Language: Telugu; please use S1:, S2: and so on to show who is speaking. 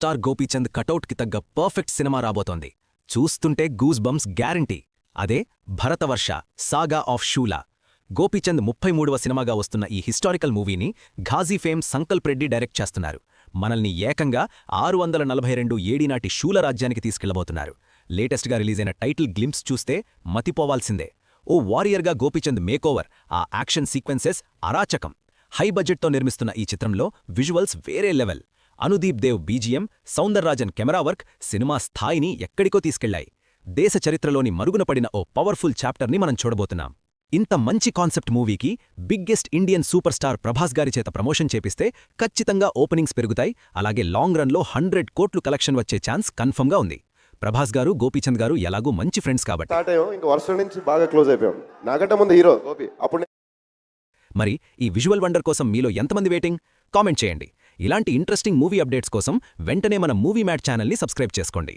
S1: స్టార్ గోపీచంద్ కటౌట్కి తగ్గ పర్ఫెక్ట్ సినిమా రాబోతోంది. చూస్తుంటే గూస్ బంప్స్ గ్యారంటీ. అదే భరతవర్ష సాగా ఆఫ్ షూలా. గోపీచంద్ 33వ సినిమాగా వస్తున్న ఈ హిస్టారికల్ మూవీని ఘాజీ ఫేమ్ సంకల్ప్ రెడ్డి డైరెక్ట్ చేస్తున్నారు. మనల్ని ఏకంగా 642 ఏడినాటి షూల రాజ్యానికి తీసుకెళ్లబోతున్నారు. లేటెస్ట్గా రిలీజైన టైటిల్ గ్లింప్స్ చూస్తే మతిపోవాల్సిందే. ఓ వారియర్గా గోపీచంద్ మేకోవర్, ఆ యాక్షన్ సీక్వెన్సెస్ అరాచకం. హై బడ్జెట్తో నిర్మిస్తున్న ఈ చిత్రంలో విజువల్స్ వేరే level. Anudeep Dev BGM, Soundararajan camera work cinema స్థాయిని ఎక్కడికో తీసుకెళ్లాయి. దేశ చరిత్రలోని మరుగున పడిన ఓ పవర్ఫుల్ చాప్టర్ని మనం చూడబోతున్నాం. ఇంత మంచి కాన్సెప్ట్ మూవీకి biggest Indian super star Prabhas గారి చేత ప్రమోషన్ చేపిస్తే ఖచ్చితంగా ఓపెనింగ్స్ పెరుగుతాయి. అలాగే లాంగ్ రన్లో 100 కోట్లు కలెక్షన్ వచ్చే ఛాన్స్ కన్ఫర్మ్గా ఉంది. ప్రభాస్ గారు, గోపీచంద్ గారు ఎలాగూ మంచి ఫ్రెండ్స్ కాబట్టి
S2: వరుస నుంచి బాగా క్లోజ్ అయిపోయాం. నాకంటే ముందు హీరో గోపి. అప్పుడు
S1: మరి ఈ విజువల్ వండర్ కోసం మీలో ఎంతమంది వెయిటింగ్? కామెంట్ చేయండి. ఇలాంటి ఇంట్రెస్టింగ్ మూవీ అప్డేట్స్ కోసం వెంటనే మన మూవీ మ్యాట్ ఛానల్ని సబ్స్క్రైబ్ చేసుకోండి.